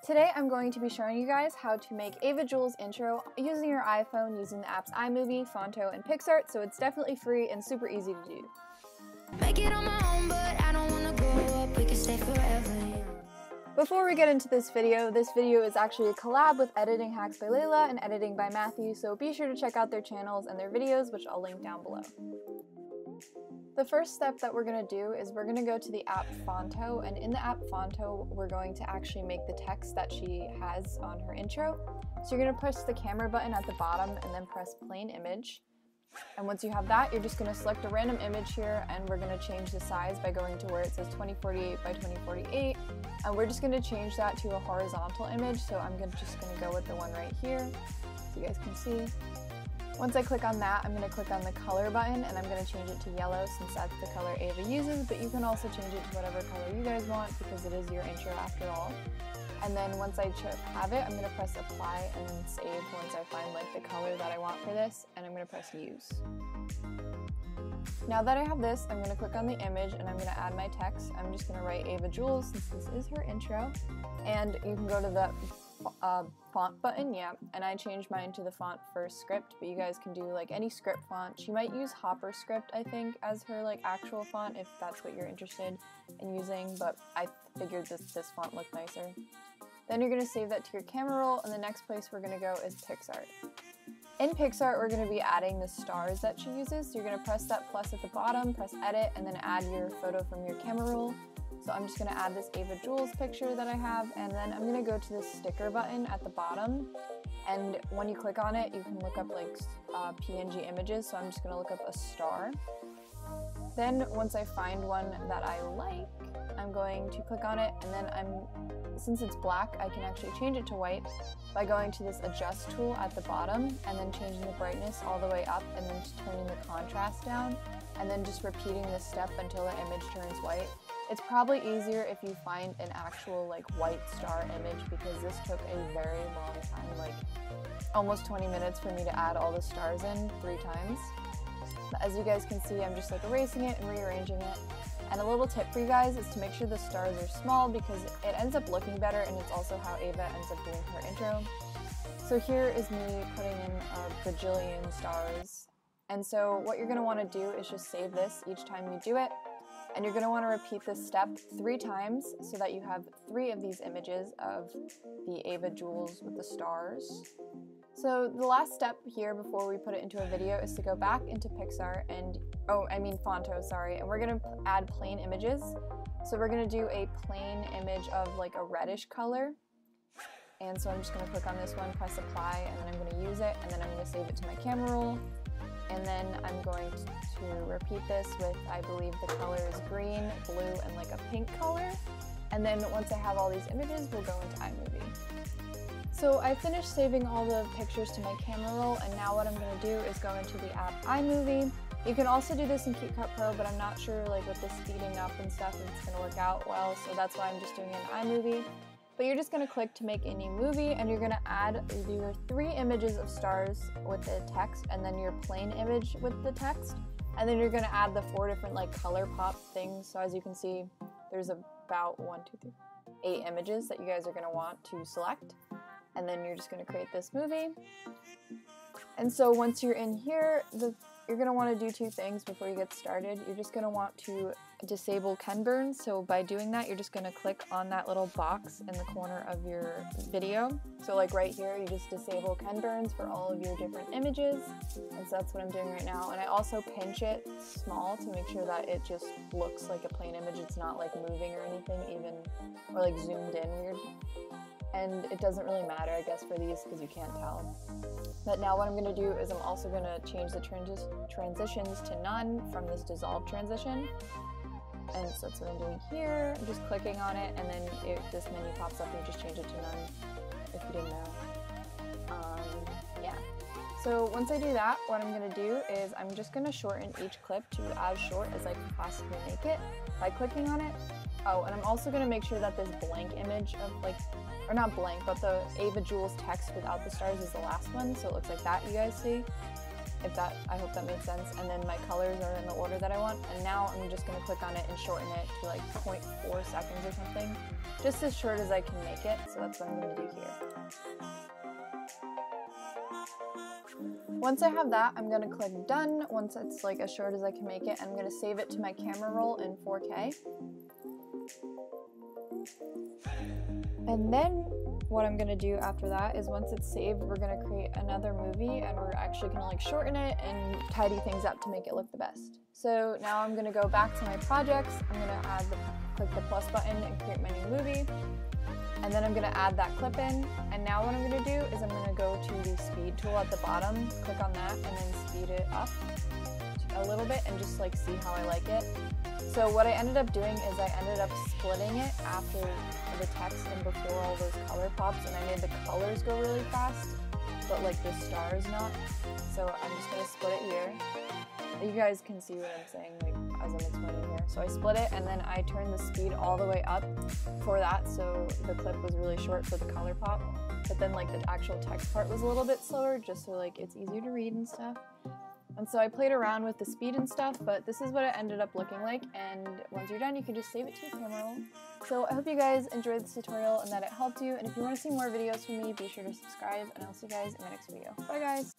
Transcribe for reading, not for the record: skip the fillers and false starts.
Today I'm going to be showing you guys how to make Ava Jules Intro using your iPhone using the apps iMovie, Phonto, and PicsArt, so it's definitely free and super easy to do. Make it on my own, but I don't wanna grow up, we can stay forever. Before we get into this video is actually a collab with iEditingX by Layla and editing by Matthew, so be sure to check out their channels and their videos, which I'll link down below. The first step that we're going to do is we're going to go to the app Phonto, and in the app Phonto we're going to actually make the text that she has on her intro. So you're going to press the camera button at the bottom and then press plain image. And once you have that, you're just going to select a random image here, and we're going to change the size by going to where it says 2048 by 2048, and we're just going to change that to a horizontal image. So I'm just going to go with the one right here so you guys can see. Once I click on that, I'm going to click on the color button, and I'm going to change it to yellow since that's the color Ava uses, but you can also change it to whatever color you guys want because it is your intro after all. And then once I have it, I'm going to press apply and then save once I find like the color that I want for this, and I'm going to press use. Now that I have this, I'm going to click on the image and I'm going to add my text. I'm just going to write Ava Jules since this is her intro, and you can go to the font button, and I changed mine to the font for script, but you guys can do like any script font. She might use Hopper script, I think, as her like actual font if that's what you're interested in using, but I figured this font looked nicer. Then you're going to save that to your camera roll, and the next place we're going to go is PicsArt. In PicsArt, we're going to be adding the stars that she uses, so you're going to press that plus at the bottom, press edit, and then add your photo from your camera roll. So I'm just going to add this Ava Jules picture that I have, and then I'm going to go to the sticker button at the bottom, and when you click on it, you can look up like PNG images, so I'm just going to look up a star. Then once I find one that I like, I'm going to click on it, and then since it's black, I can actually change it to white by going to this adjust tool at the bottom, and then changing the brightness all the way up, and then just turning the contrast down, and then just repeating this step until the image turns white. It's probably easier if you find an actual like white star image, because this took a very long time, like almost 20 minutes for me to add all the stars in 3 times. But as you guys can see, I'm just like erasing it and rearranging it. And a little tip for you guys is to make sure the stars are small because it ends up looking better, and it's also how Ava ends up doing her intro. So here is me putting in a bajillion stars. And so what you're going to want to do is just save this each time you do it. And you're going to want to repeat this step 3 times so that you have 3 of these images of the Ava Jules with the stars. So the last step here before we put it into a video is to go back into PicsArt and, Phonto, sorry, and we're going to add plain images. So we're going to do a plain image of like a reddish color. And so I'm just going to click on this one, press apply, and then I'm going to use it, and then I'm going to save it to my camera roll. And then I'm going to repeat this with, I believe the color is green, blue, and like a pink color. And then once I have all these images, we'll go into iMovie. So I finished saving all the pictures to my camera roll, and now what I'm going to do is go into the app iMovie. You can also do this in CapCut Pro, but I'm not sure like with the speeding up and stuff if it's going to work out well, so that's why I'm just doing it in iMovie. But you're just going to click to make a new movie, and you're going to add your 3 images of stars with the text, and then your plain image with the text, and then you're going to add the 4 different like color pop things. So as you can see, there's about 8 images that you guys are going to want to select, and then you're just going to create this movie. And so once you're in here, you're going to want to do 2 things before you get started. You're just going to want to disable Ken burns. So by doing that, you're just going to click on that little box in the corner of your video. So like right here, you just disable Ken burns for all of your different images. And so that's what I'm doing right now. And I also pinch it small to make sure that it just looks like a plain image. It's not like moving or anything even, or like zoomed in weird. And it doesn't really matter, I guess, for these because you can't tell. But now what I'm going to do is I'm also going to change the transitions to none from this dissolve transition. And so that's what I'm doing here. I'm just clicking on it, and then this menu pops up and you just change it to none if you didn't know. So once I do that, what I'm going to do is I'm just going to shorten each clip to as short as I can possibly make it by clicking on it. Oh, and I'm also going to make sure that this blank image of like, or not blank, but the Ava Jules text without the stars is the last one, so it looks like that, you guys see. I hope that made sense. And then my colors are in the order that I want. And now I'm just gonna click on it and shorten it to like 0.4 seconds or something. Just as short as I can make it, so that's what I'm gonna do here. Once I have that, I'm gonna click done. Once it's like as short as I can make it, I'm gonna save it to my camera roll in 4K. And then what I'm gonna do after that is once it's saved, we're gonna create another movie and we're actually gonna like shorten it and tidy things up to make it look the best. So now I'm gonna go back to my projects. I'm gonna click the plus button and create my new movie. And then I'm gonna add that clip in. And now what I'm gonna do is I'm gonna go to the speed tool at the bottom, click on that, and then speed it up a little bit and just like see how I like it. So what I ended up doing is I ended up splitting it after the text and before all those color pops, and I made the colors go really fast, but like the stars not. So I'm just gonna split it here. You guys can see what I'm saying like as I'm explaining here. So I split it and then I turned the speed all the way up for that, so the clip was really short for the color pop, but then like the actual text part was a little bit slower just so like it's easier to read and stuff. And so I played around with the speed and stuff, but this is what it ended up looking like, and once you're done you can just save it to your camera roll. So I hope you guys enjoyed this tutorial and that it helped you, and if you want to see more videos from me, be sure to subscribe, and I'll see you guys in my next video. Bye guys!